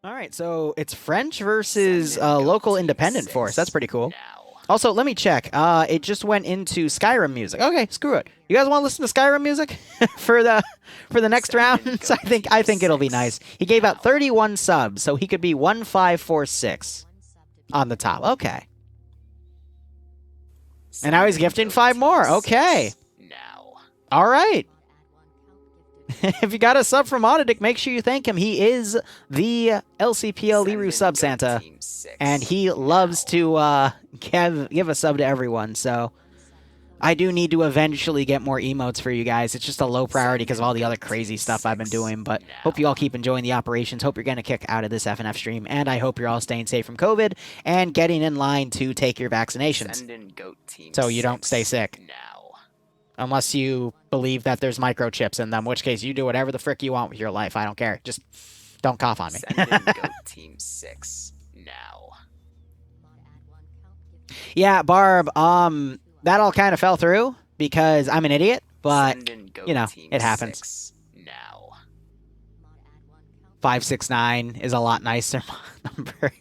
All right, so it's French versus local independent force. That's pretty cool. Also, let me check. It just went into Skyrim music. Okay, screw it. You guys want to listen to Skyrim music for the next round? So I think it'll be nice. He gave out 31 subs, so he could be 1546 on the top. Okay. And now he's gifting 5 more. Okay. All right. If you got a sub from Autodic, make sure you thank him. He is the Lcpl Liru sub Santa, and he loves to give a sub to everyone. So I do need to eventually get more emotes for you guys. It's just a low priority because of all the other crazy stuff I've been doing. But hope you all keep enjoying the operations. Hope you're getting a kick out of this FNF stream, and I hope you're all staying safe from COVID and getting in line to take your vaccinations so you don't stay sick. Unless you believe that there's microchips in them, in which case you do whatever the frick you want with your life. I don't care. Just don't cough on me. Send in Goat Team 6 now. Yeah, Barb, that all kind of fell through because I'm an idiot, but, you know, it happens. Now. 569 is a lot nicer number.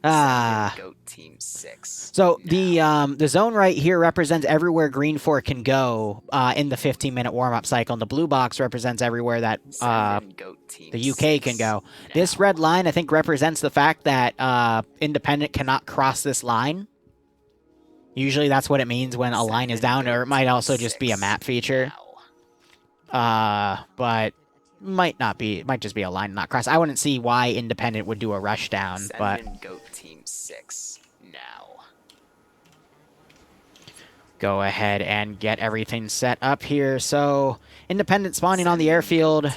Goat Team 6. So the zone right here represents everywhere Greenfor can go in the 15-minute warm-up cycle, and the blue box represents everywhere that the UK can go. This red line, I think, represents the fact that Independent cannot cross this line. Usually that's what it means when a line is down, or it might also just be a map feature. But might not be. It might just be a line not cross. I wouldn't see why Independent would do a rush down, but Goat Team 6 now. Go ahead and get everything set up here. So Independent spawning on the airfield.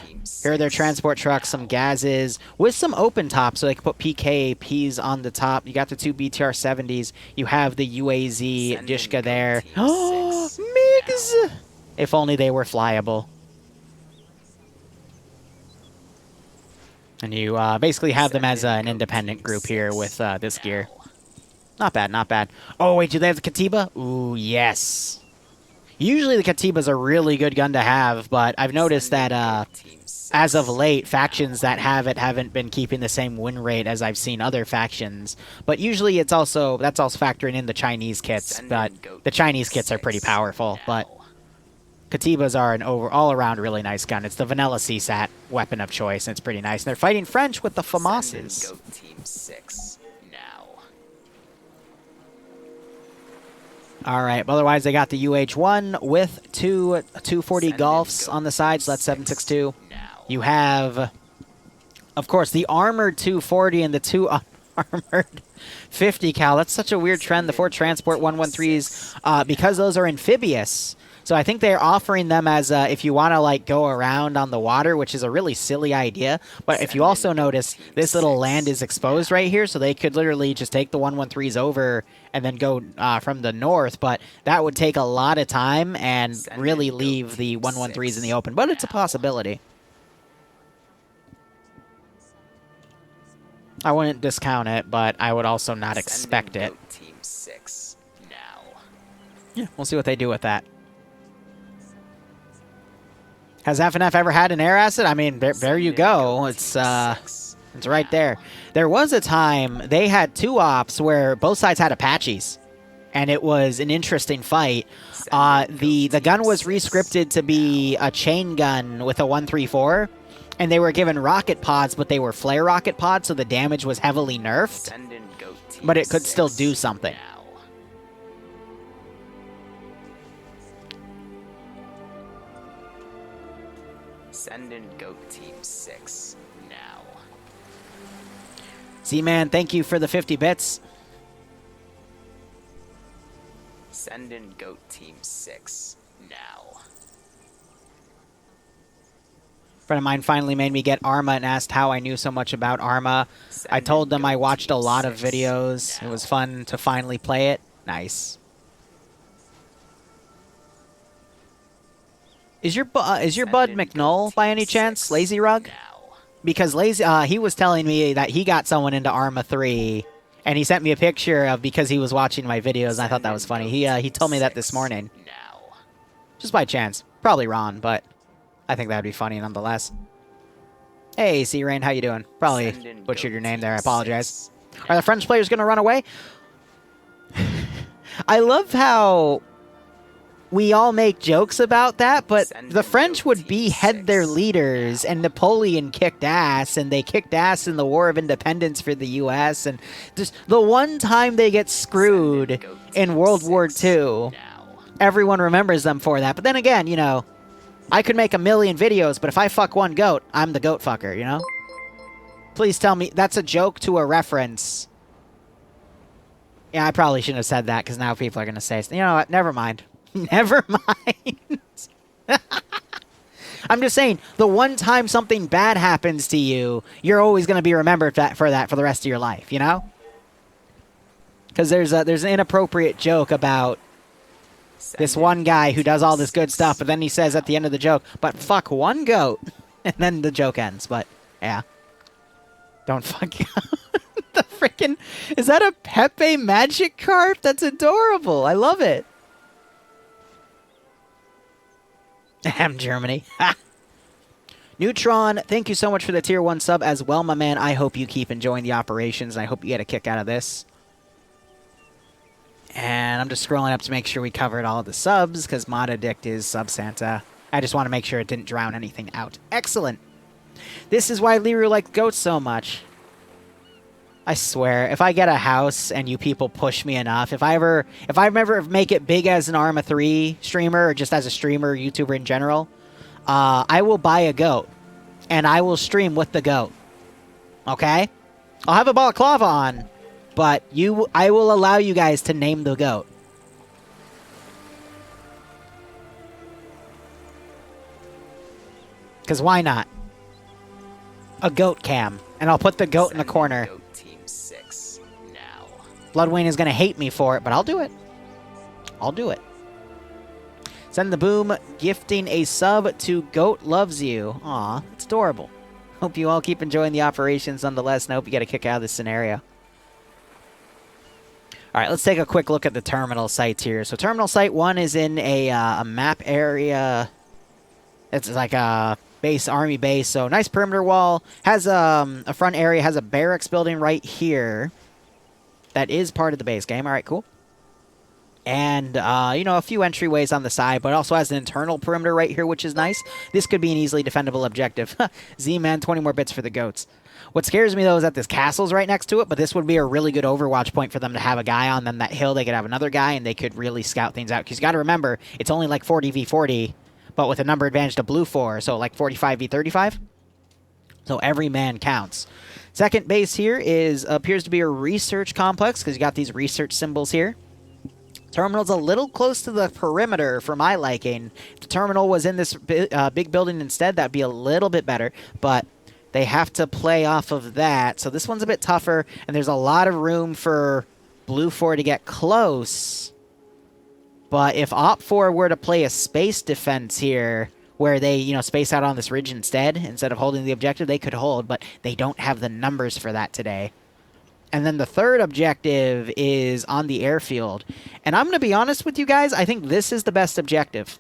Here are their transport trucks, some gazes with some open tops, so they can put PKPs on the top. You got the 2 BTR-70s. You have the UAZ Dishka there. Oh, MiGs! If only they were flyable. And you basically have them as an independent group here with this gear. Not bad, not bad. Oh, wait, do they have the Katiba? Ooh, yes. Usually the Katiba's a really good gun to have, but I've noticed that as of late, factions that have it haven't been keeping the same win rate as I've seen other factions. But usually that's also factoring in the Chinese kits, but the Chinese kits are pretty powerful, but Katibas are an all-around really nice gun. It's the vanilla CSAT weapon of choice, and it's pretty nice. And they're fighting French with the FAMASes. Goat Team 6 now. All right, but otherwise they got the UH-1 with two 240 Golfs on the side, so that's 7.62. You have, of course, the armored 240 and the 2 unarmored 50 cal. That's such a weird trend, the 4 transport 113s, because those are amphibious. So I think they're offering them as if you want to like go around on the water, which is a really silly idea. But if you also notice, this little land is exposed right here, so they could literally just take the 113s over and then go from the north. But that would take a lot of time and really leave the 113s in the open. But it's a possibility. I wouldn't discount it, but I would also not expect it. Team 6 now. Yeah, we'll see what they do with that. Has FNF ever had an air asset? I mean, there you go. It's right there. There was a time they had 2 ops where both sides had Apaches, and it was an interesting fight. The gun was rescripted to be a chain gun with a 134, and they were given rocket pods, but they were flare rocket pods, so the damage was heavily nerfed, but it could still do something. Send in Goat Team 6 now. Z-Man, thank you for the 50 bits. Send in Goat Team 6 now. A friend of mine finally made me get Arma and asked how I knew so much about Arma. I told them I watched a lot of videos. It was fun to finally play it. Nice. Is your bud McNull by any chance? Lazy Rug? Because he was telling me that he got someone into Arma 3, and he sent me a picture of because he was watching my videos, and I thought that was funny. He told me that this morning. Just by chance. Probably wrong, but I think that would be funny nonetheless. Hey, C-Rain, how you doing? Probably Send in butchered goat your name team there. I apologize. 6. Are the French players going to run away? I love how we all make jokes about that, but Send the in French goat would team behead their 6 leaders, now. and Napoleon kicked ass, and they kicked ass in the War of Independence for the U.S., and just the one time they get screwed goat in team World War 6 II, now. everyone remembers them for that. But then again, you know, I could make a million videos, but if I fuck one goat, I'm the goat fucker, you know? Please tell me that's a joke to a reference. Yeah, I probably shouldn't have said that, because now people are going to say, you know what, never mind. Never mind. I'm just saying, the one time something bad happens to you, you're always going to be remembered for that for the rest of your life, you know? Because there's an inappropriate joke about this one guy who does all this good stuff, but then he says at the end of the joke, but fuck one goat. And then the joke ends, but yeah. Don't fuck the freaking... Is that a Pepe Magic Carp? That's adorable. I love it. Ahem, Germany. Ha! Neutron, thank you so much for the tier 1 sub as well, my man. I hope you keep enjoying the operations, and I hope you get a kick out of this. And I'm just scrolling up to make sure we covered all of the subs, because Mod Addict is Sub Santa. I just want to make sure it didn't drown anything out. Excellent. This is why Liru likes goats so much. I swear, if I get a house and you people push me enough, if I ever make it big as an Arma 3 streamer, or just as a streamer, YouTuber in general, I will buy a goat, and I will stream with the goat. Okay? I'll have a balaclava on, but I will allow you guys to name the goat. Because why not? A goat cam. And I'll put the goat in the corner. Goat team 6 now. Bloodwayne is going to hate me for it, but I'll do it. I'll do it. Send the boom, gifting a sub to Goat Loves You. Aw, it's adorable. Hope you all keep enjoying the operations nonetheless, and I hope you get a kick out of this scenario. All right, let's take a quick look at the terminal sites here. So terminal site 1 is in a map area. It's like a base, army base. So nice perimeter wall. Has a front area. Has a barracks building right here. That is part of the base game. All right, cool. And, you know, a few entryways on the side, but also has an internal perimeter right here, which is nice. This could be an easily defendable objective. Z-Man, 20 more bits for the goats. What scares me, though, is that this castle's right next to it, but this would be a really good Overwatch point for them to have a guy on. Then that hill, they could have another guy, and they could really scout things out. Because you got to remember, it's only like 40v40, but with a number advantage to blue 4, so like 45v35. So every man counts. Second base here appears to be a research complex, because you got these research symbols here. Terminal's a little close to the perimeter for my liking. If the terminal was in this big building instead, that'd be a little bit better, but they have to play off of that. So this one's a bit tougher, and there's a lot of room for Blue 4 to get close. But if Op 4 were to play a space defense here, where they, you know, space out on this ridge instead of holding the objective, they could hold, but they don't have the numbers for that today. And then the third objective is on the airfield. And I'm going to be honest with you guys, I think this is the best objective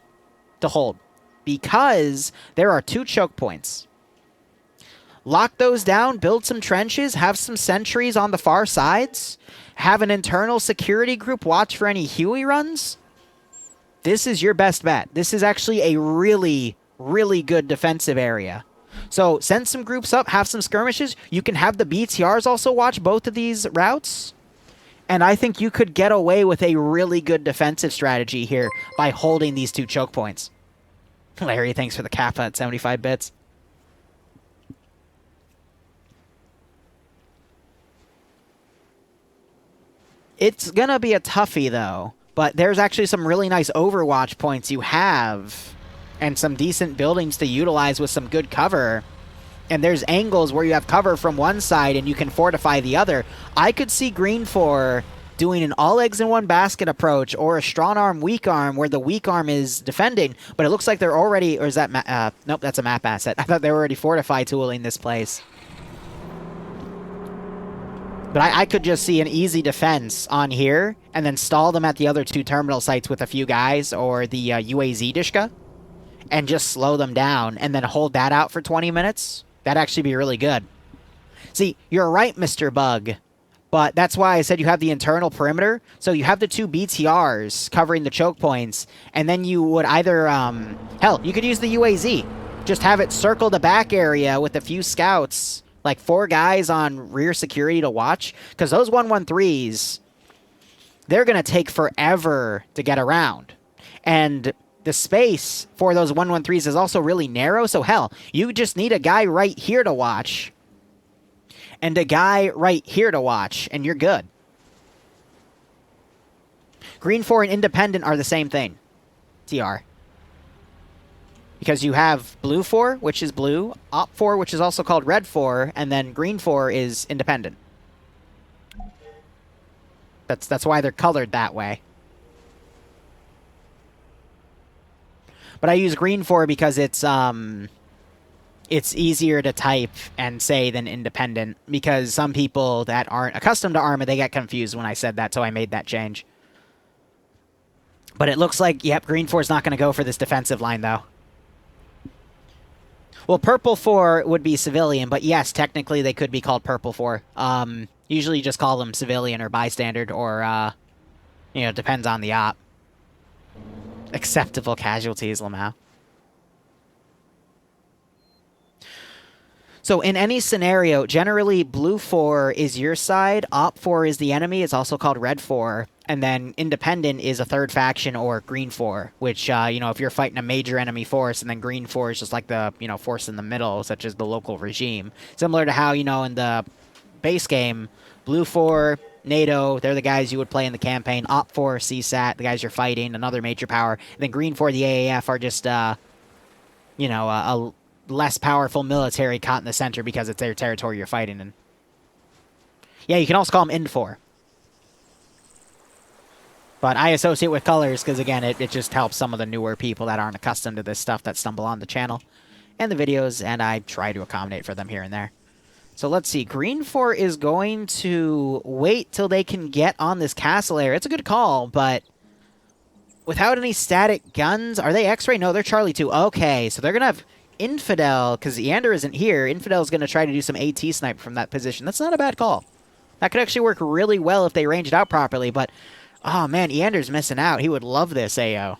to hold. Because there are 2 choke points. Lock those down, build some trenches, have some sentries on the far sides, have an internal security group watch for any Huey runs. This is your best bet. This is actually a really, really good defensive area. So send some groups up, have some skirmishes. You can have the BTRs also watch both of these routes. And I think you could get away with a really good defensive strategy here by holding these 2 choke points. Larry, thanks for the Kappa at 75 bits. It's going to be a toughie, though. But there's actually some really nice Overwatch points you have. And some decent buildings to utilize with some good cover. And there's angles where you have cover from one side and you can fortify the other. I could see Greenfor doing an all eggs in one basket approach or a strong arm, weak arm where the weak arm is defending. But it looks like they're already... Or is that... nope, that's a map asset. I thought they were already fortify tooling this place. But I could just see an easy defense on here and then stall them at the other 2 terminal sites with a few guys or the UAZ Dishka and just slow them down and then hold that out for 20 minutes. That'd actually be really good. See, you're right, Mr. Bug. But that's why I said you have the internal perimeter. So you have the 2 BTRs covering the choke points. And then you would either... hell, you could use the UAZ. Just have it circle the back area with a few scouts. Like 4 guys on rear security to watch. Because those 113s, they're going to take forever to get around. And the space for those 113s is also really narrow. So hell, you just need a guy right here to watch. And a guy right here to watch, and you're good. Greenfor and Independent are the same thing. TR. Because you have Blue 4, which is blue, Op 4, which is also called Red 4, and then Green 4 is Independent. That's why they're colored that way. But I use Green 4 because it's easier to type and say than Independent, because some people that aren't accustomed to Arma, they get confused when I said that, so I made that change. But it looks like, yep, Green 4 is not going to go for this defensive line, though. Well, Purple 4 would be civilian, but yes, technically they could be called Purple 4. Usually you just call them civilian or bystander, or, you know, depends on the op. Acceptable casualties, Lamau. So in any scenario, generally Blue 4 is your side, Op 4 is the enemy, it's also called Red 4, and then Independent is a third faction or Green 4, which, you know, if you're fighting a major enemy force, and then Green 4 is just like the, you know, force in the middle, such as the local regime. Similar to how, you know, in the base game, Blue 4, NATO, they're the guys you would play in the campaign, Op 4, CSAT, the guys you're fighting, another major power, and then Green 4, the AAF, are just, you know, a less powerful military caught in the center because it's their territory you're fighting in. Yeah, you can also call them Ind4. But I associate with colors because, again, it just helps some of the newer people that aren't accustomed to this stuff that stumble on the channel and the videos, and I try to accommodate for them here and there. So let's see. Greenfor is going to wait till they can get on this castle area. It's a good call, but without any static guns, are they X-Ray? No, they're Charlie 2. Okay, so they're going to have Infidel, because Eander isn't here. Infidel's going to try to do some AT snipe from that position. That's not a bad call. That could actually work really well if they ranged out properly, but, oh man, Eander's missing out. He would love this AO.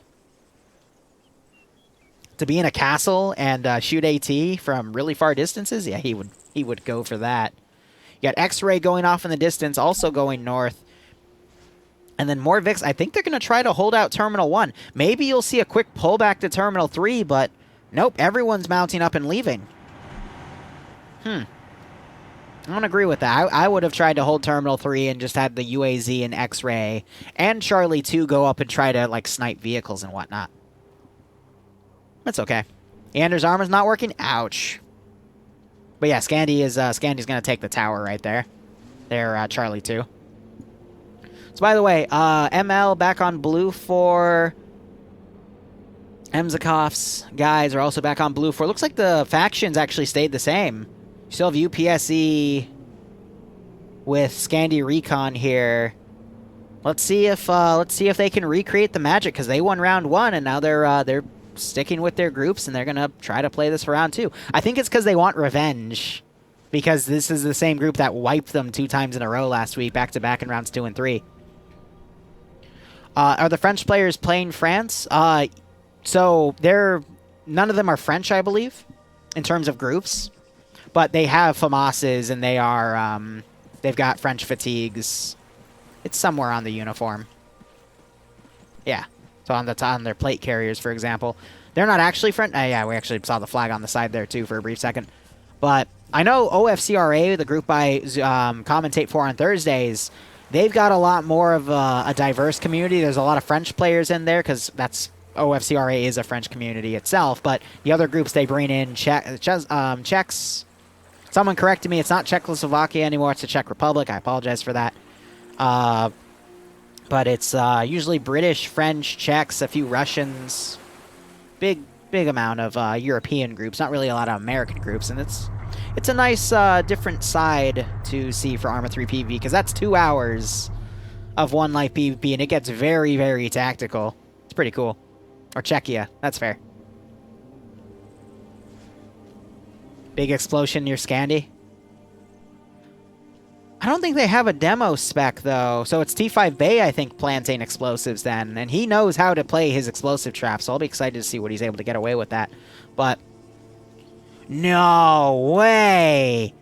To be in a castle and shoot AT from really far distances, yeah, he would go for that. You got X-Ray going off in the distance, also going north. And then more Vix. I think they're going to try to hold out Terminal 1. Maybe you'll see a quick pullback to Terminal 3, but nope, everyone's mounting up and leaving. I don't agree with that. I would have tried to hold Terminal 3 and just had the UAZ and X-Ray and Charlie 2 go up and try to, like, snipe vehicles and whatnot. That's okay. Anders' armor's not working? Ouch. But yeah, Scandy's going to take the tower right there. They're Charlie 2. So by the way, ML back on blue for Emzakov's guys are also back on blue for. Looks like the factions actually stayed the same. You still have UPSE with Scandy Recon here. Let's see if they can recreate the magic, because they won round 1 and now they're sticking with their groups and they're gonna try to play this for round 2. I think it's because they want revenge, because this is the same group that wiped them 2 times in a row last week, back to back in rounds 2 and 3. Are the French players playing France? So none of them are French, I believe, in terms of groups, but they have FAMASs and they are they've got French fatigues. It's somewhere on the uniform. Yeah, so on their plate carriers, for example, they're not actually French. Yeah, we actually saw the flag on the side there too for a brief second. But I know OFCRA, the group I commentate for on Thursdays, they've got a lot more of a diverse community. There's a lot of French players in there because that's OFCRA is a French community itself, but the other groups they bring in Czechs. Someone corrected me. It's not Czechoslovakia anymore. It's the Czech Republic. I apologize for that. But it's usually British, French, Czechs, a few Russians. Big amount of European groups. Not really a lot of American groups, and it's a nice different side to see for Arma 3 PvP, because that's 2 hours of one life PvP, and it gets very, very tactical. It's pretty cool. Or Czechia. That's fair. Big explosion near Scandi. I don't think they have a demo spec, though. So it's T5 Bay, I think, planting explosives then. And he knows how to play his explosive trap, so I'll be excited to see what he's able to get away with that. But... no way!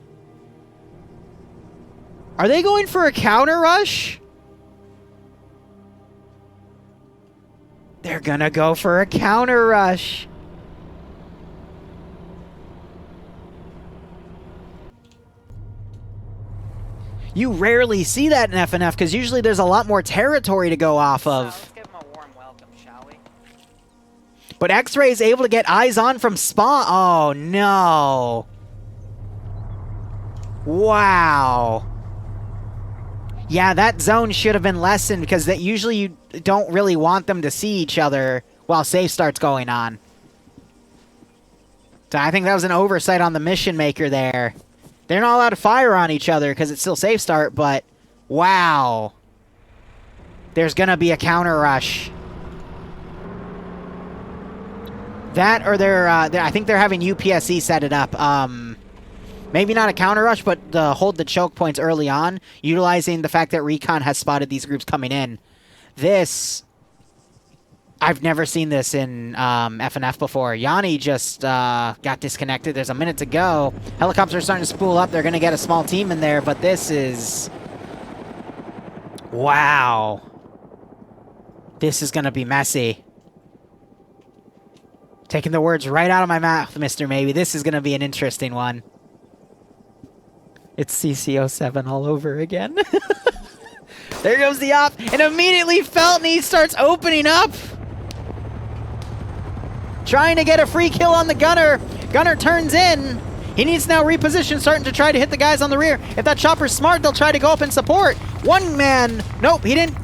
Are they going for a counter rush? They're gonna go for a counter rush. You rarely see that in FNF because usually there's a lot more territory to go off of. Let's give him a warm welcome, shall we? But X-Ray is able to get eyes on from spawn. Oh no. Wow. Yeah, that zone should have been lessened because that usually you don't really want them to see each other while safe start's going on. So I think that was an oversight on the mission maker there. They're not allowed to fire on each other because it's still safe start, but wow. There's going to be a counter rush. That or I think they're having UPSC set it up. Maybe not a counter rush, but hold the choke points early on, utilizing the fact that Recon has spotted these groups coming in. This, I've never seen this in FNF before. Yanni just got disconnected. There's a minute to go. Helicopters are starting to spool up. They're going to get a small team in there, but this is... wow. This is going to be messy. Taking the words right out of my mouth, Mr. Maybe. This is going to be an interesting one. It's CC07 all over again. There goes the op, and immediately Feltney starts opening up. Trying to get a free kill on the gunner. Gunner turns in. He needs to now reposition, starting to try to hit the guys on the rear. If that chopper's smart, they'll try to go up and support. One man. Nope, he didn't.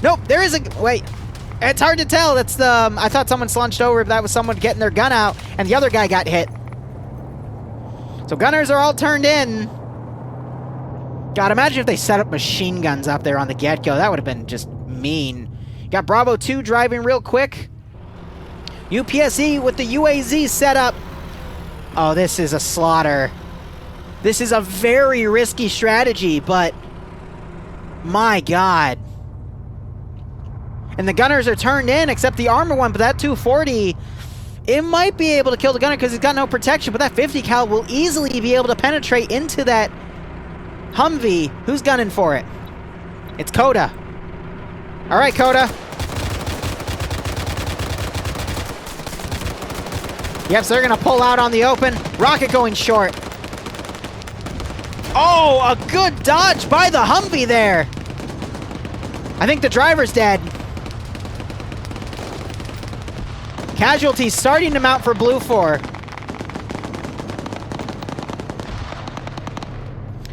Nope, there is a... wait. It's hard to tell. That's the... I thought someone slunched over. That was someone getting their gun out, and the other guy got hit. So gunners are all turned in. God, imagine if they set up machine guns up there on the get-go. That would have been just mean. Got Bravo 2 driving real quick. UPSE with the UAZ set up. Oh, this is a slaughter. This is a very risky strategy, but... my God. And the gunners are turned in, except the armor one, but that 240... it might be able to kill the gunner because he's got no protection, but that 50 cal will easily be able to penetrate into that Humvee. Who's gunning for it? It's Coda. All right, Coda. Yep, so they're going to pull out on the open. Rocket going short. Oh, a good dodge by the Humvee there. I think the driver's dead. Casualties starting to mount for Blue 4.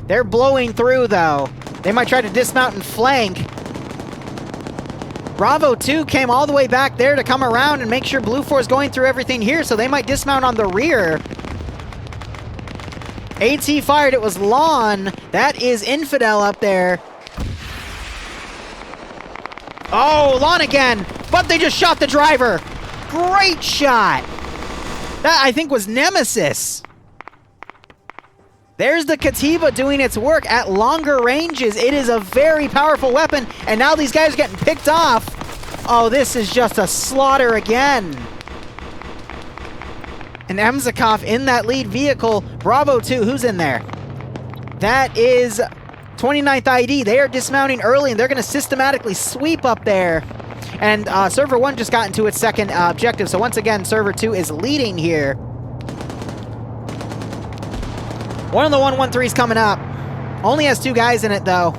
They're blowing through, though. They might try to dismount and flank. Bravo 2 came all the way back there to come around and make sure Blue 4 is going through everything here, so they might dismount on the rear. AT fired. It was Lawn. That is Infidel up there. Oh, Lawn again. But they just shot the driver. Great shot. That, I think, was Nemesis. There's the Katiba doing its work at longer ranges. It is a very powerful weapon, and now these guys are getting picked off. Oh, this is just a slaughter again. And Emzikov in that lead vehicle. Bravo 2, who's in there? That is 29th ID. They are dismounting early, and they're going to systematically sweep up there. And Server 1 just got into its second objective, so once again, Server 2 is leading here. One of the 113's coming up. Only has 2 guys in it, though.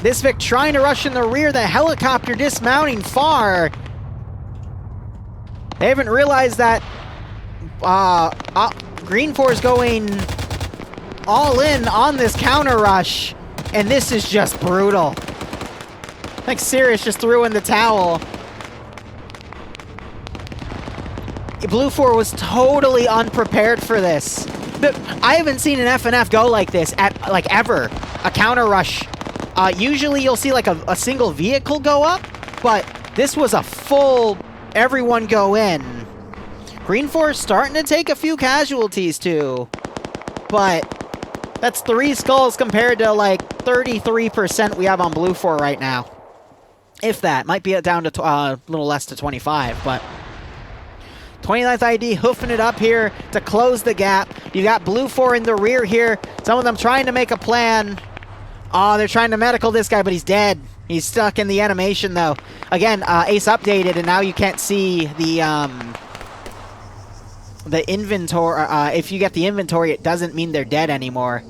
This Vic trying to rush in the rear. The helicopter dismounting far. They haven't realized that Greenfor is going all in on this counter rush. And this is just brutal. I think Sirius just threw in the towel. Blue 4 was totally unprepared for this. I haven't seen an FNF go like this ever. A counter rush. Usually you'll see like a single vehicle go up, but this was a full everyone go in. Greenfor starting to take a few casualties too, but that's 3 skulls compared to like 33% we have on Blue 4 right now. If that, might be down to a little less to 25, but 29th ID hoofing it up here to close the gap. You got Blue 4 in the rear here. Some of them trying to make a plan. Oh, they're trying to medical this guy, but he's dead. He's stuck in the animation though. Again, Ace updated, and now you can't see the inventory. If you get the inventory, it doesn't mean they're dead anymore.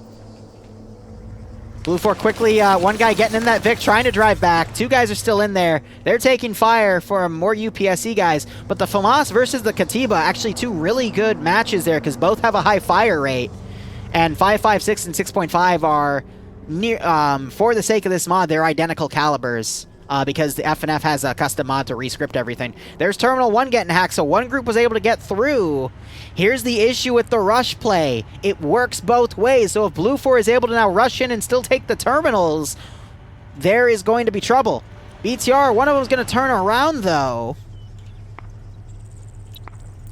Blue 4 quickly, one guy getting in that Vic, trying to drive back. 2 guys are still in there. They're taking fire for more UPSC guys. But the FAMAS versus the Katiba, actually 2 really good matches there because both have a high fire rate. And 5.56 and 6.5 are, near, for the sake of this mod, they're identical calibers. Because the FNF has a custom mod to rescript everything. There's Terminal 1 getting hacked, so one group was able to get through. Here's the issue with the rush play. It works both ways, so if Blue 4 is able to now rush in and still take the terminals, there is going to be trouble. BTR, one of them is going to turn around, though.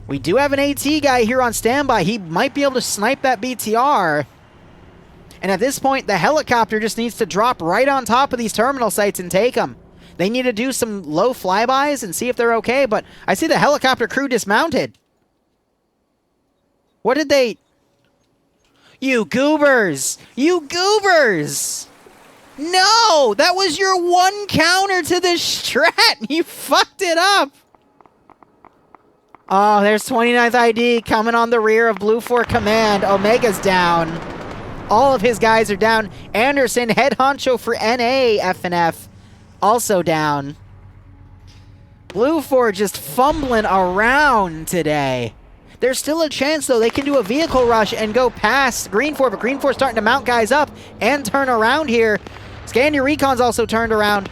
We do have an AT guy here on standby. He might be able to snipe that BTR. And at this point, the helicopter just needs to drop right on top of these terminal sites and take them. They need to do some low flybys and see if they're okay, but I see the helicopter crew dismounted. What did they... You goobers! You goobers! No! That was your one counter to this strat! You fucked it up! Oh, there's 29th ID coming on the rear of Blue 4 Command. Omega's down. All of his guys are down. Anderson, head honcho for NA FNF, also down. Blue 4 just fumbling around today. There's still a chance, though. They can do a vehicle rush and go past Greenfor, but Greenfor's starting to mount guys up and turn around here. Scan your Recon's also turned around.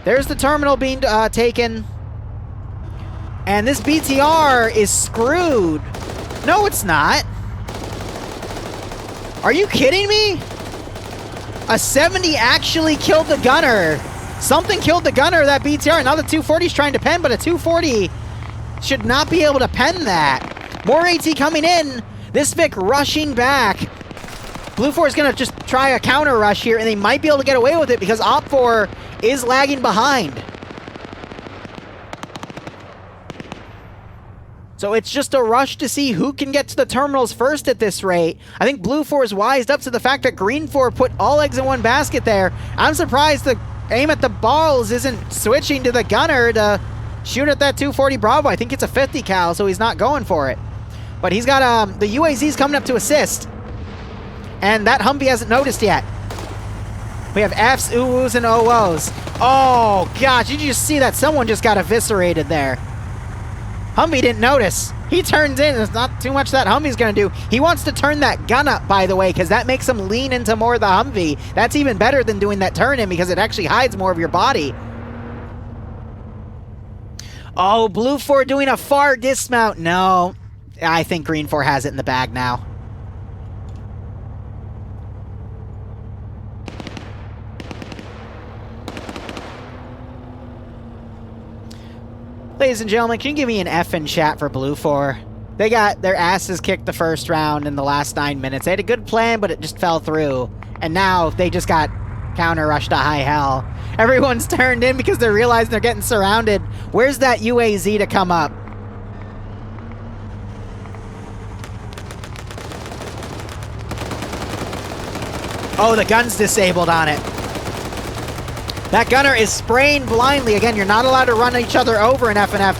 There's the terminal being taken. And this BTR is screwed. No, it's not. Are you kidding me? A 70 actually killed the gunner. Something killed the gunner of that BTR. Now the 240's trying to pen, but a 240 should not be able to pen that. More AT coming in. This Vic rushing back. Blue 4 is going to just try a counter rush here, and they might be able to get away with it because Op 4 is lagging behind. So it's just a rush to see who can get to the terminals first at this rate. I think Blue 4 is wised up to the fact that Green 4 put all eggs in one basket there. I'm surprised the aim at the balls isn't switching to the gunner to shoot at that 240 Bravo. I think it's a 50 cal, so he's not going for it. But he's got the UAZ's coming up to assist. And that Humvee hasn't noticed yet. We have Fs, oohs, and OOs. Oh, gosh, did you just see that? Someone just got eviscerated there. Humvee didn't notice. He turns in. There's not too much that Humvee's going to do. He wants to turn that gun up, by the way, because that makes him lean into more of the Humvee. That's even better than doing that turn in because it actually hides more of your body. Oh, Blue 4 doing a far dismount. No. I think Green 4 has it in the bag now. Ladies and gentlemen, can you give me an F in chat for Blue 4? They got their asses kicked the first round in the last 9 minutes. They had a good plan, but it just fell through. And now they just got counter-rushed to high hell. Everyone's turned in because they're realizing they're getting surrounded. Where's that UAZ to come up? Oh, the gun's disabled on it. That gunner is spraying blindly. Again, you're not allowed to run each other over in FNF.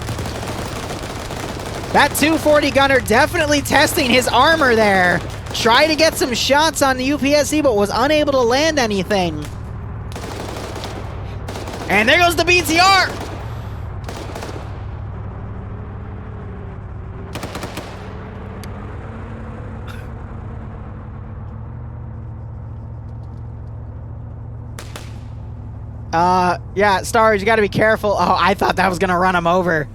That 240 gunner definitely testing his armor there. Tried to get some shots on the UPSC, but was unable to land anything. And there goes the BTR! Yeah, Stars, you gotta be careful. Oh, I thought that was gonna run him over.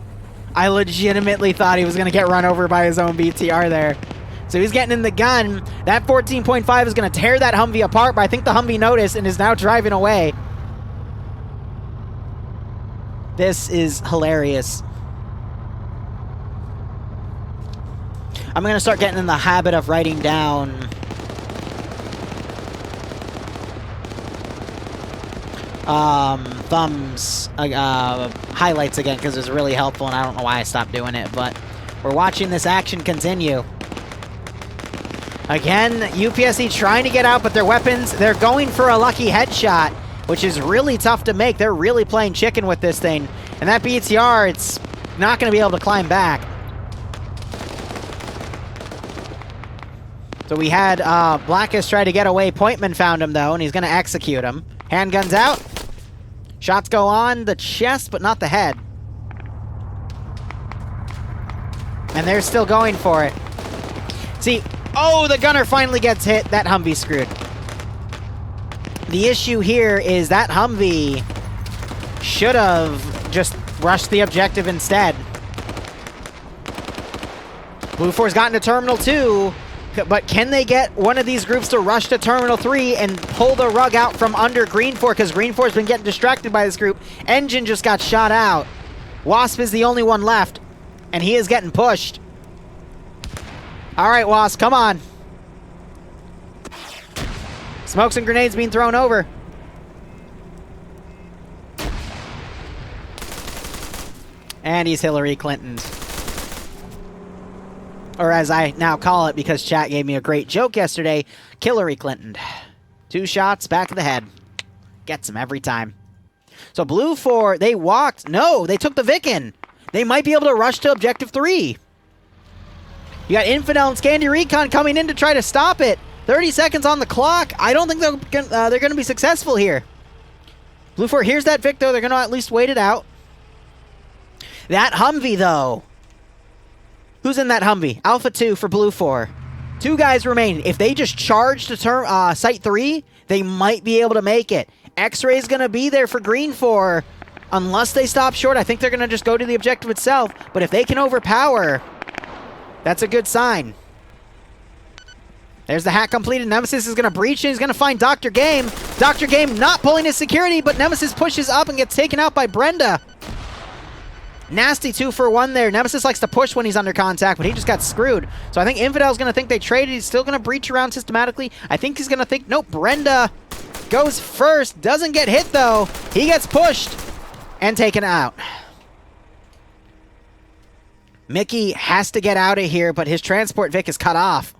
I legitimately thought he was gonna get run over by his own BTR there. So he's getting in the gun. That 14.5 is gonna tear that Humvee apart, but I think the Humvee noticed and is now driving away. This is hilarious. I'm going to start getting in the habit of writing down thumbs, highlights again, because it's really helpful, and I don't know why I stopped doing it, but we're watching this action continue. Again, UPSC trying to get out, but their weapons, they're going for a lucky headshot, which is really tough to make. They're really playing chicken with this thing, and that BTR, it's not going to be able to climb back. So we had Blackus try to get away. Pointman found him, though, and he's going to execute him. Handguns out. Shots go on the chest, but not the head. And they're still going for it. See, oh, the gunner finally gets hit. That Humvee screwed. The issue here is that Humvee should have just rushed the objective instead. Blue 4's gotten to Terminal 2, but can they get one of these groups to rush to Terminal 3 and pull the rug out from under Greenfor? Because Greenfor's been getting distracted by this group. Engine just got shot out. Wasp is the only one left, and he is getting pushed. All right, Wasp, come on. Smokes and grenades being thrown over. And he's Hillary Clinton. Or as I now call it, because chat gave me a great joke yesterday, Hillary Clinton. 2 shots, back of the head. Gets him every time. So Blue 4, they walked. No, they took the Vic in. They might be able to rush to Objective 3. You got Infidel and Scandy Recon coming in to try to stop it. 30 seconds on the clock. I don't think they're going to be successful here. Blue 4, here's that Vic, though. They're going to at least wait it out. That Humvee, though. Who's in that Humvee? Alpha 2 for Blue 4. 2 guys remain. If they just charge to Site 3, they might be able to make it. X-Ray's going to be there for Greenfor. Unless they stop short, I think they're going to just go to the objective itself. But if they can overpower, that's a good sign. There's the hack completed. Nemesis is going to breach, and he's going to find Dr. Game. Dr. Game not pulling his security, but Nemesis pushes up and gets taken out by Brenda. Nasty 2 for 1 there. Nemesis likes to push when he's under contact, but he just got screwed. So I think Infidel's going to think they traded. He's still going to breach around systematically. I think he's going to think, nope, Brenda goes first. Doesn't get hit, though. He gets pushed and taken out. Mickey has to get out of here, but his transport Vic is cut off.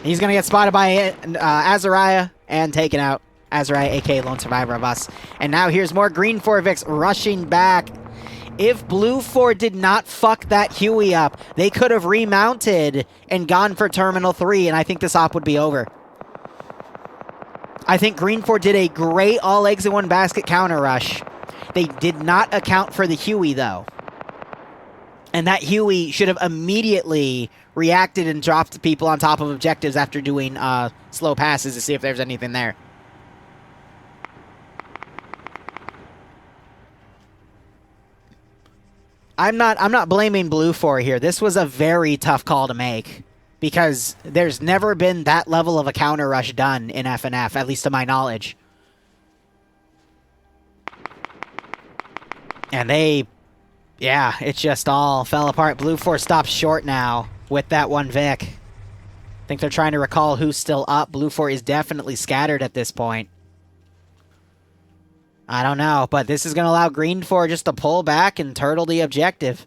He's going to get spotted by Azariah and taken out. Azariah, a.k.a. Lone Survivor of Us. And now here's more Greenfor Vics rushing back. If Blue 4 did not fuck that Huey up, they could have remounted and gone for Terminal 3, and I think this op would be over. I think Greenfor did a great all eggs in one basket counter rush. They did not account for the Huey, though. And that Huey should have immediately reacted and dropped people on top of objectives after doing slow passes to see if there's anything there. I'm not blaming Blue 4 here. This was a very tough call to make because there's never been that level of a counter rush done in FNF, at least to my knowledge. And yeah, it just all fell apart. Blue 4 stops short now with that one Vic. I think they're trying to recall who's still up. Blue 4 is definitely scattered at this point. I don't know, but this is going to allow Greenfor just to pull back and turtle the objective.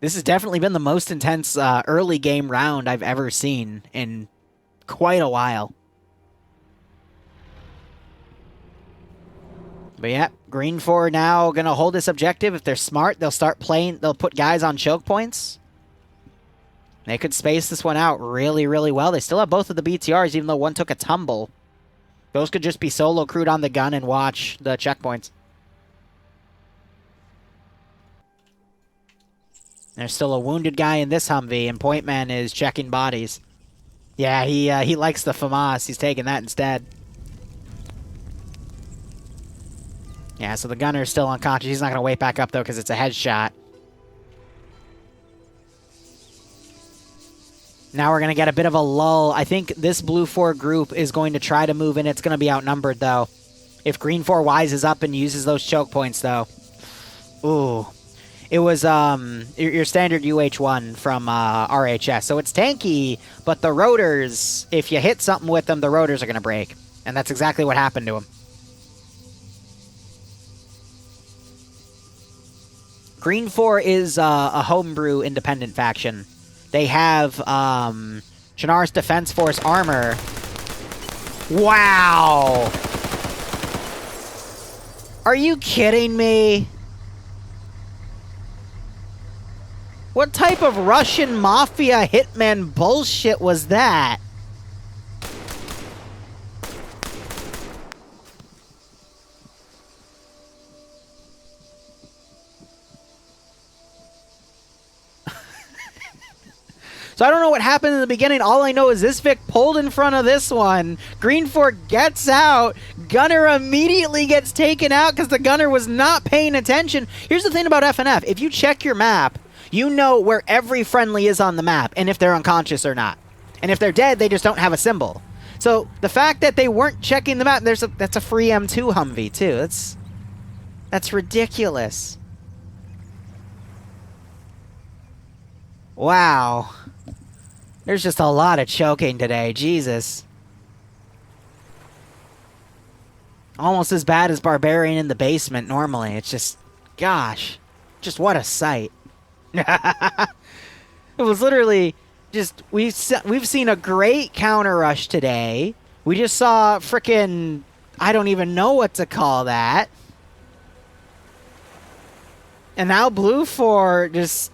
This has definitely been the most intense early game round I've ever seen in quite a while. But yeah, Greenfor now going to hold this objective. If they're smart, they'll start playing. They'll put guys on choke points. They could space this one out really, really well. They still have both of the BTRs, even though one took a tumble. Those could just be solo crewed on the gun and watch the checkpoints. There's still a wounded guy in this Humvee, and Pointman is checking bodies. Yeah, he likes the FAMAS. He's taking that instead. Yeah, so the gunner's still unconscious. He's not going to wait back up, though, because it's a headshot. Now we're going to get a bit of a lull. I think this Blue 4 group is going to try to move in. It's going to be outnumbered, though. If Green 4 wises up and uses those choke points, though. Ooh. It was your standard UH-1 from RHS. So it's tanky, but the rotors, if you hit something with them, the rotors are going to break. And that's exactly what happened to him. Greenfor is a homebrew independent faction. They have Shannar's Defense Force armor. Wow! Are you kidding me? What type of Russian mafia hitman bullshit was that? So I don't know what happened in the beginning. All I know is this Vic pulled in front of this one. Greenfor gets out. Gunner immediately gets taken out because the gunner was not paying attention. Here's the thing about FNF. If you check your map, you know where every friendly is on the map and if they're unconscious or not. And if they're dead, they just don't have a symbol. So the fact that they weren't checking the map, that's a free M2 Humvee too. That's ridiculous. Wow. There's just a lot of choking today. Jesus. Almost as bad as Barbarian in the basement normally. It's just, gosh. Just what a sight. It was literally just, we've seen a great counter rush today. We just saw frickin', I don't even know what to call that. And now Blue 4 just...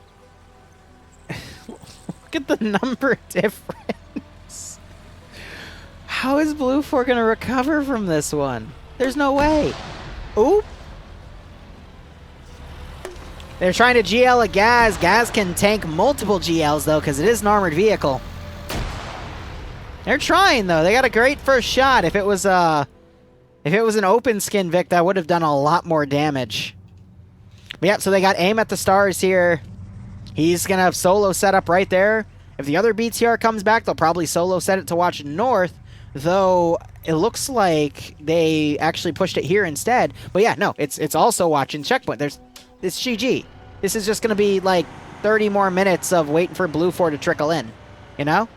Look at the number difference. How is Blue 4 going to recover from this one? There's no way. Oop. They're trying to GL a Gaz. Gaz can tank multiple GLs, though, because it is an armored vehicle. They're trying, though. They got a great first shot. If it was an open skin Vic, that would have done a lot more damage. But yeah, so they got aim at the stars here. He's going to have solo set up right there. If the other BTR comes back, they'll probably solo set it to watch north, though it looks like they actually pushed it here instead. But yeah, no, it's also watching checkpoint. It's GG. This is just going to be like 30 more minutes of waiting for Blue 4 to trickle in, you know?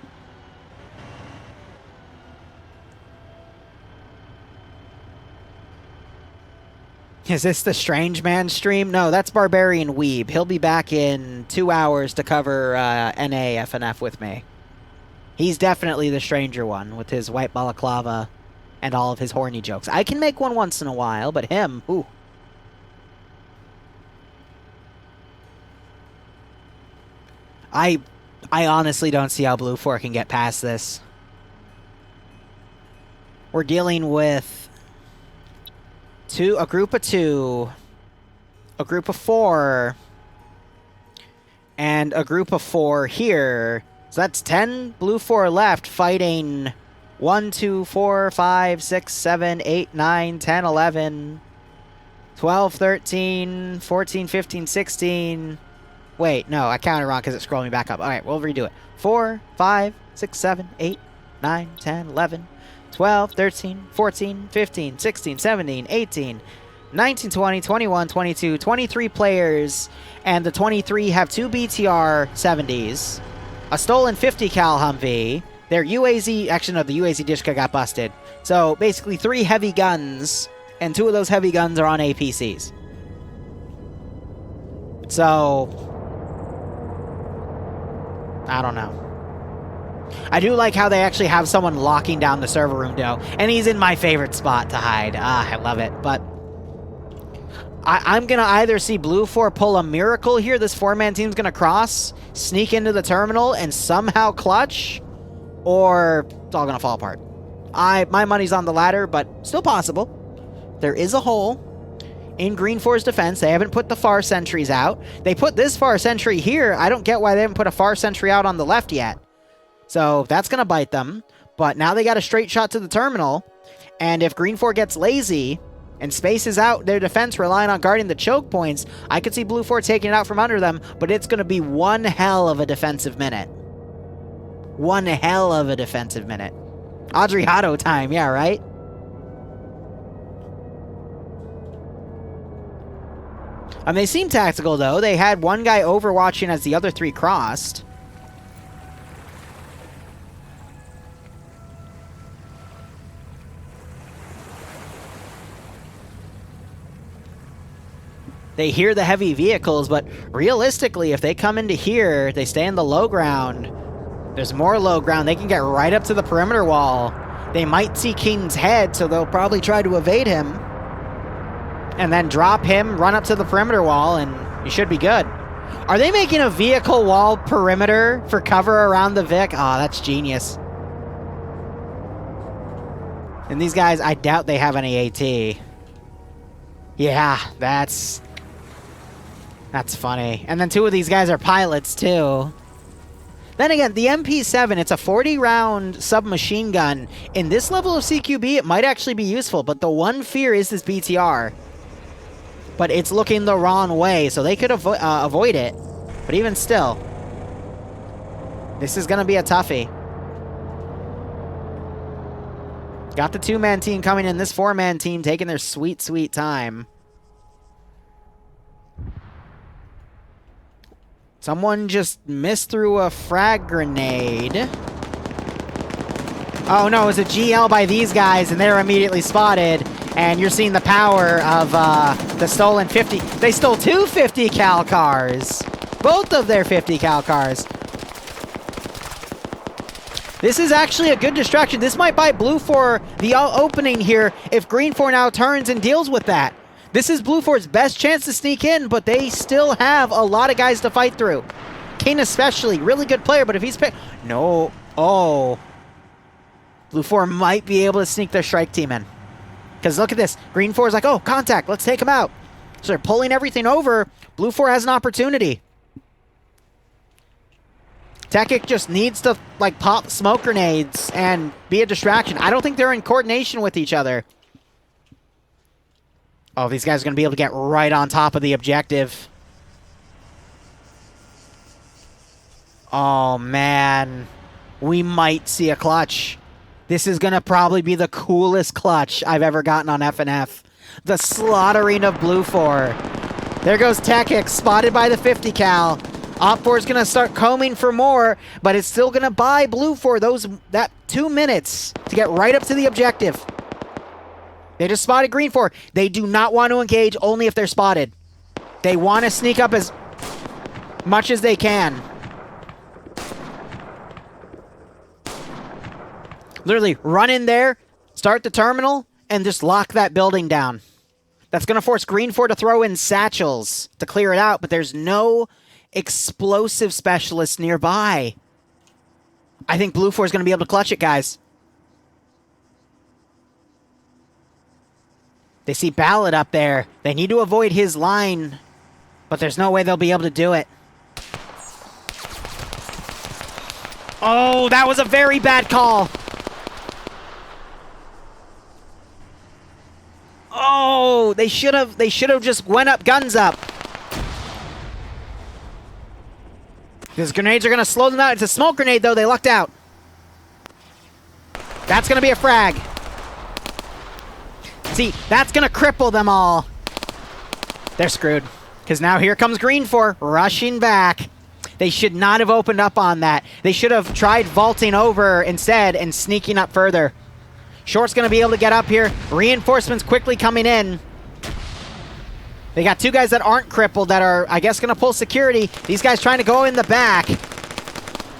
Is this the Strange Man stream? No, that's Barbarian Weeb. He'll be back in 2 hours to cover NA FNF with me. He's definitely the stranger one with his white balaclava and all of his horny jokes. I can make one once in a while, but him, ooh. I honestly don't see how Blue 4 can get past this. We're dealing with a group of 2, a group of 4, and a group of 4 here. So that's 10 Blue 4 left fighting 1, 2, 4, 5, 6, 7, 8, 9, 10, 11, 12, 13, 14, 15, 16. Wait, no, I counted wrong because it's scrolling back up. All right, we'll redo it. 4, 5, 6, 7, 8, 9, 10, 11, 12, 13, 14, 15, 16, 17, 18, 19, 20, 21, 22, 23 players, and the 23 have 2 BTR 70s, a stolen 50 cal Humvee, their UAZ, actually no, the UAZ Dishka got busted. So basically 3 heavy guns, and 2 of those heavy guns are on APCs. So, I don't know. I do like how they actually have someone locking down the server room, though. And he's in my favorite spot to hide. I love it. But I'm going to either see Blue 4 pull a miracle here. This 4-man team's going to cross, sneak into the terminal, and somehow clutch. Or it's all going to fall apart. My money's on the latter, but still possible. There is a hole in Greenfor's defense. They haven't put the far sentries out. They put this far sentry here. I don't get why they haven't put a far sentry out on the left yet. So that's going to bite them. But now they got a straight shot to the terminal. And if Greenfor gets lazy and spaces out their defense relying on guarding the choke points, I could see Blue 4 taking it out from under them. But it's going to be one hell of a defensive minute. One hell of a defensive minute. Adriano time, yeah, right? They seem tactical, though. They had one guy overwatching as the other 3 crossed. They hear the heavy vehicles, but realistically, if they come into here, they stay in the low ground. There's more low ground. They can get right up to the perimeter wall. They might see King's head, so they'll probably try to evade him. And then drop him, run up to the perimeter wall, and you should be good. Are they making a vehicle wall perimeter for cover around the Vic? Oh, that's genius. And these guys, I doubt they have any AT. Yeah, that's funny. And then 2 of these guys are pilots, too. Then again, the MP7, it's a 40-round submachine gun. In this level of CQB, it might actually be useful, but the one fear is this BTR. But it's looking the wrong way, so they could avoid it. But even still, this is going to be a toughie. Got the 2-man team coming in, this 4-man team taking their sweet, sweet time. Someone just missed through a frag grenade. Oh no, it was a GL by these guys, and they're immediately spotted. And you're seeing the power of the stolen 50. They stole 2 50 cal cars. Both of their 50 cal cars. This is actually a good distraction. This might buy Bluefor the opening here if Greenfor now turns and deals with that. This is Bluefor's best chance to sneak in, but they still have a lot of guys to fight through. Kane especially, really good player, but if he's no. Oh. Bluefor might be able to sneak their strike team in. Because look at this. Greenfor's like, oh, contact, let's take him out. So they're pulling everything over. Bluefor has an opportunity. Tekic just needs to, like, pop smoke grenades and be a distraction. I don't think they're in coordination with each other. Oh, these guys are going to be able to get right on top of the objective. Oh, man. We might see a clutch. This is going to probably be the coolest clutch I've ever gotten on FNF. The slaughtering of Bluefor. There goes Tekic, spotted by the 50 cal. Op4 is going to start combing for more, but it's still going to buy Bluefor that 2 minutes to get right up to the objective. They just spotted Greenfor. They do not want to engage only if they're spotted. They want to sneak up as much as they can. Literally run in there, start the terminal, and just lock that building down. That's going to force Greenfor to throw in satchels to clear it out, but there's no explosive specialist nearby. I think Bluefor is going to be able to clutch it, guys. They see Ballad up there. They need to avoid his line, but there's no way they'll be able to do it. Oh, that was a very bad call. Oh, they should have just went up, guns up. Because grenades are going to slow them down. It's a smoke grenade, though. They lucked out. That's going to be a frag. See, that's going to cripple them all. They're screwed. Because now here comes Greenfor rushing back. They should not have opened up on that. They should have tried vaulting over instead and sneaking up further. Short's going to be able to get up here. Reinforcements quickly coming in. They got 2 guys that aren't crippled that are, I guess, going to pull security. These guys trying to go in the back.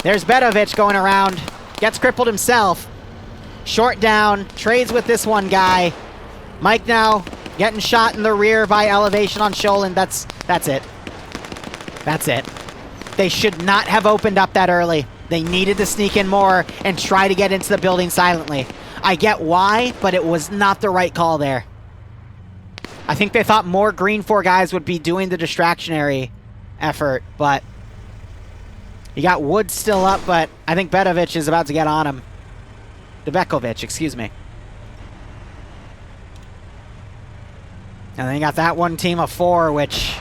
There's Bedovic going around. Gets crippled himself. Short down. Trades with this one guy. Mike now getting shot in the rear by elevation on Sholin. That's it. That's it. They should not have opened up that early. They needed to sneak in more and try to get into the building silently. I get why, but it was not the right call there. I think they thought more Greenfor guys would be doing the distractionary effort, but you got Wood still up, but I think Bedovic is about to get on him. Debekovic, excuse me. And then you got that one team of 4, which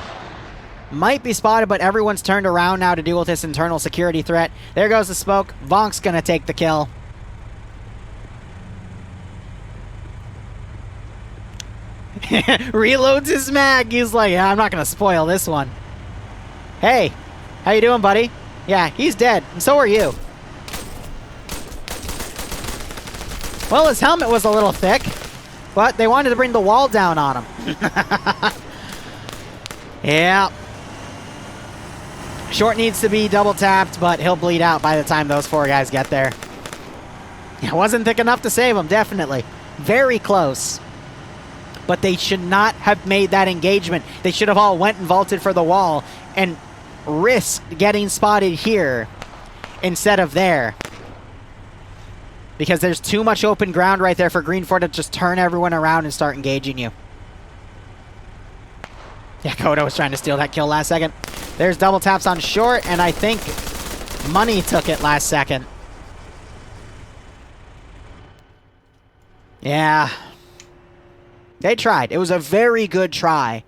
might be spotted, but everyone's turned around now to deal with this internal security threat. There goes the smoke. Vonk's going to take the kill. Reloads his mag. He's like, yeah, I'm not going to spoil this one. Hey, how you doing, buddy? Yeah, he's dead, and so are you. Well, his helmet was a little thick, but they wanted to bring the wall down on him. Yeah. Short needs to be double tapped, but he'll bleed out by the time those 4 guys get there. It wasn't thick enough to save him, definitely. Very close. But they should not have made that engagement. They should have all went and vaulted for the wall and risked getting spotted here instead of there. Because there's too much open ground right there for Greenfor to just turn everyone around and start engaging you. Yeah, Kodo was trying to steal that kill last second. There's double taps on short, and I think Money took it last second. Yeah. They tried. It was a very good try.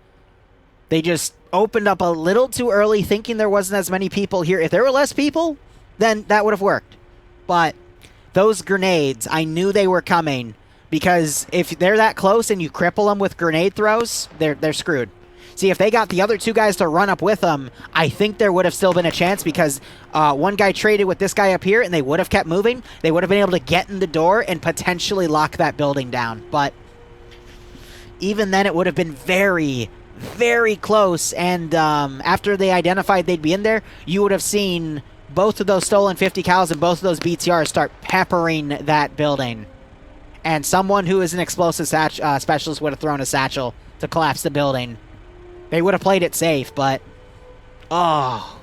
They just opened up a little too early, thinking there wasn't as many people here. If there were less people, then that would have worked. But those grenades, I knew they were coming, because if they're that close and you cripple them with grenade throws, they're screwed. See, if they got the other 2 guys to run up with them, I think there would have still been a chance, because one guy traded with this guy up here, and they would have kept moving. They would have been able to get in the door and potentially lock that building down. But even then, it would have been very, very close. And after they identified they'd be in there, you would have seen both of those stolen 50 cals and both of those BTRs start peppering that building. And someone who is an explosive specialist would have thrown a satchel to collapse the building. They would have played it safe, but... oh,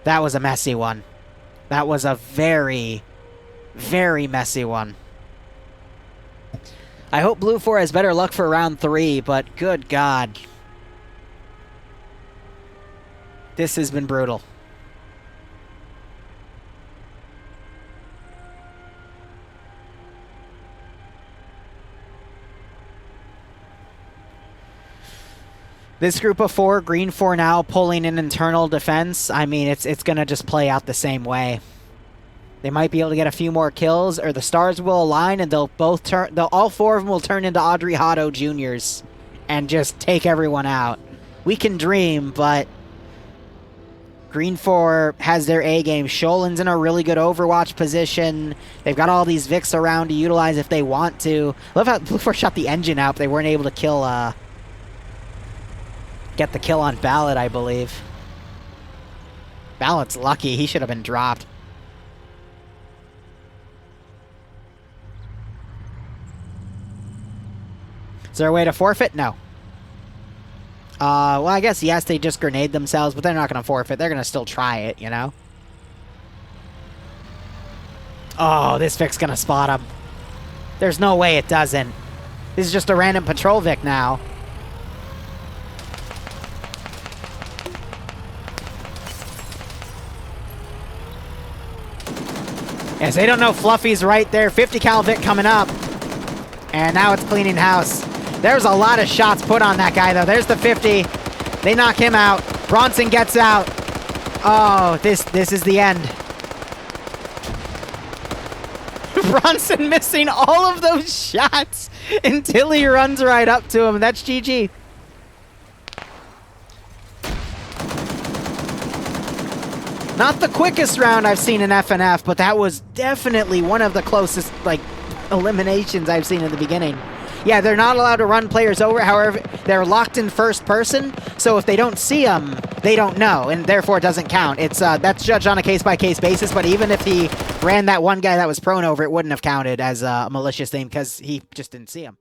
that was a messy one. That was a very, very messy one. I hope Blue 4 has better luck for round 3, but good God. This has been brutal. This group of 4, Greenfor now pulling in internal defense. I mean, it's going to just play out the same way. They might be able to get a few more kills, or the stars will align, and they'll both turn. All 4 of them will turn into Audrey Hotto Juniors and just take everyone out. We can dream, but Greenfor has their A game. Sholin's in a really good Overwatch position. They've got all these Vics around to utilize if they want to. I love how Blue 4 shot the engine out, but they weren't able to kill. Get the kill on Ballot, I believe. Ballot's lucky. He should have been dropped. Is there a way to forfeit? No. Well, I guess, yes, they just grenade themselves, but they're not going to forfeit. They're going to still try it, you know? Oh, this Vic's going to spot him. There's no way it doesn't. This is just a random patrol Vic now. Yes, they don't know Fluffy's right there. 50 cal Vic coming up. And now it's cleaning house. There's a lot of shots put on that guy, though. There's the 50. They knock him out. Bronson gets out. Oh, this is the end. Bronson missing all of those shots until he runs right up to him. That's GG. Not the quickest round I've seen in FNF, but that was definitely one of the closest, like, eliminations I've seen in the beginning. Yeah, they're not allowed to run players over. However, they're locked in first person, so if they don't see them, they don't know, and therefore it doesn't count. It's that's judged on a case-by-case basis, but even if he ran that one guy that was prone over, it wouldn't have counted as a malicious thing because he just didn't see him.